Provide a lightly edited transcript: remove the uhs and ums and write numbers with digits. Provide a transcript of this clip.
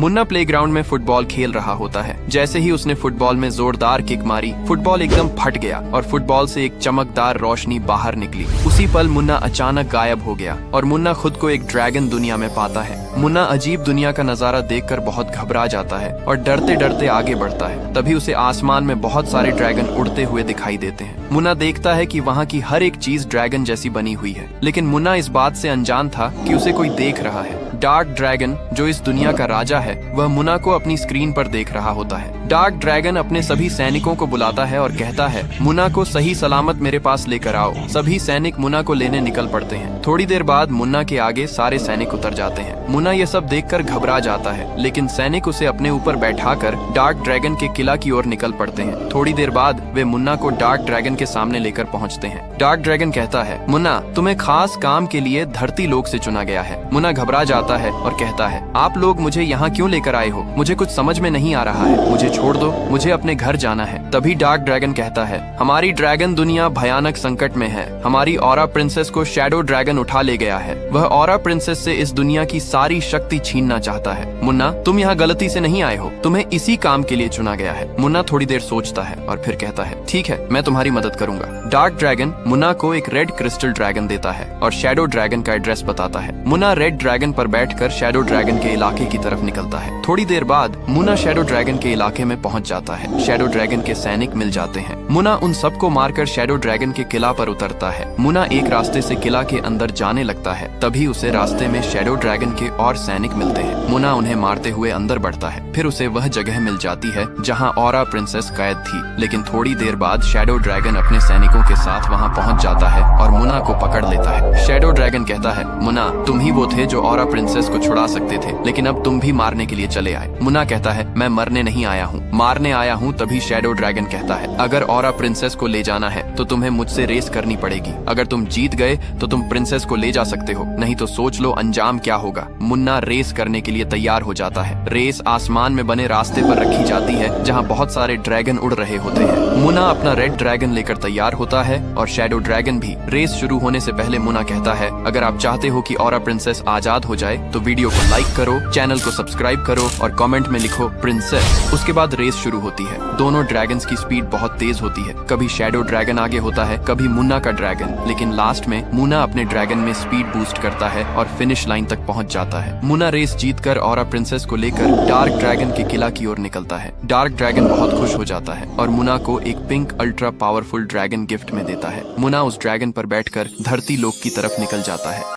Munna playground में football खेल रहा होता है। जैसे ही उसने फुटबॉल में जोरदार किक मारी, फुटबॉल एकदम फट गया और फुटबॉल से एक चमकदार रोशनी बाहर निकली। उसी पल मुन्ना अचानक गायब हो गया और मुन्ना खुद को एक ड्रैगन दुनिया में पाता है। मुन्ना अजीब दुनिया का नजारा देखकर बहुत घबरा जाता है और डरते डरते आगे बढ़ता है। तभी उसे आसमान में बहुत सारे ड्रैगन उड़ते हुए दिखाई देते हैं। मुन्ना देखता है कि वहाँ की हर एक चीज ड्रैगन जैसी बनी हुई है, लेकिन मुन्ना इस बात से अनजान था कि उसे कोई देख रहा है। डार्क ड्रैगन, जो इस दुनिया का राजा है, वह मुन्ना को अपनी स्क्रीन पर देख रहा होता है। डार्क ड्रैगन अपने सभी सैनिकों को बुलाता है और कहता है, मुन्ना को सही सलामत मेरे पास लेकर आओ। सभी सैनिक मुन्ना को लेने निकल पड़ते हैं। थोड़ी देर बाद मुन्ना के आगे सारे सैनिक उतर जाते हैं। मुन्ना ये सब देखकर घबरा जाता है, लेकिन सैनिक उसे अपने ऊपर बैठाकर डार्क ड्रैगन के किला की ओर निकल पड़ते हैं। थोड़ी देर बाद वे मुन्ना को डार्क ड्रैगन के सामने लेकर पहुंचते हैं। डार्क ड्रैगन कहता है, मुन्ना, तुम्हें खास काम के लिए धरती लोक से चुना गया है। मुन्ना घबरा जाता है और कहता है, आप लोग मुझे यहाँ क्यों लेकर आए हो? मुझे कुछ समझ में नहीं आ रहा है। मुझे छोड़ दो, मुझे अपने घर जाना है। तभी डार्क ड्रैगन कहता है, हमारी ड्रैगन दुनिया भयानक संकट में है। हमारी ऑरा प्रिंसेस को शैडो ड्रैगन उठा ले गया है। वह ऑरा प्रिंसेस से इस दुनिया की सारी शक्ति छीनना चाहता है। मुन्ना, तुम यहाँ गलती से नहीं आए हो, तुम्हें इसी काम के लिए चुना गया है। मुन्ना थोड़ी देर सोचता है और फिर कहता है, ठीक है, मैं तुम्हारी मदद करूंगा। डार्क ड्रैगन मुन्ना को एक रेड क्रिस्टल ड्रैगन देता है और शैडो ड्रैगन का एड्रेस बताता है। मुन्ना रेड ड्रैगन पर बैठकर शैडो ड्रैगन के इलाके की तरफ निकलता है। थोड़ी देर बाद मुन्ना शैडो ड्रैगन के इलाके में पहुंच जाता है। शैडो ड्रैगन के सैनिक मिल जाते हैं। मुन्ना उन सबको मारकर शैडो ड्रैगन के किला पर उतरता है। मुन्ना एक रास्ते से किला के अंदर जाने लगता है। तभी उसे रास्ते में शैडो ड्रैगन के और सैनिक मिलते हैं। मुन्ना उन्हें मारते हुए अंदर बढ़ता है। फिर उसे वह जगह मिल जाती है जहाँ ऑरा प्रिंसेस कैद थी। लेकिन थोड़ी देर बाद शैडो ड्रैगन अपने सैनिकों के साथ वहाँ पहुँच जाता है और मुन्ना को पकड़ लेता है। शैडो ड्रैगन कहता है, मुन्ना, तुम ही वो थे जो ऑरा प्रिंसेस को छुड़ा सकते थे, लेकिन अब तुम भी मारने के लिए चले आए। मुन्ना कहता है, मैं मरने नहीं आया हूँ, मारने आया हूँ। तभी शैडो ड्रैगन कहता है, अगर ऑरा प्रिंसेस को ले जाना है तो तुम्हें मुझसे रेस करनी पड़ेगी। अगर तुम जीत गए तो तुम प्रिंसेस को ले जा सकते हो, नहीं तो सोच लो अंजाम क्या होगा। मुन्ना रेस करने के लिए तैयार हो जाता है। रेस आसमान में बने रास्ते पर रखी जाती है जहाँ बहुत सारे ड्रैगन उड़ रहे होते हैं। मुन्ना अपना रेड ड्रैगन लेकर तैयार होता है और शैडो ड्रैगन भी। रेस शुरू होने से पहले मुन्ना कहता है, अगर आप चाहते हो कि ऑरा प्रिंसेस आजाद हो जाए तो वीडियो को लाइक करो, चैनल को सब्सक्राइब करो और कमेंट में लिखो प्रिंसेस। उसके बाद रेस शुरू होती है। दोनों ड्रैगन्स की स्पीड बहुत तेज होती है। कभी शैडो ड्रैगन आगे होता है, कभी मुन्ना का ड्रैगन, लेकिन लास्ट में मुन्ना अपने ड्रैगन में स्पीड बूस्ट करता है और फिनिश लाइन तक पहुंच जाता है। मुन्ना रेस जीतकर ऑरा प्रिंसेस को लेकर डार्क ड्रैगन के किला की ओर निकलता है। डार्क ड्रैगन बहुत खुश हो जाता है और मुन्ना को एक pink ultra powerful dragon gift में देता है। मुन्ना उस ड्रैगन पर बैठकर धरती लोक की तरफ निकल जाता है।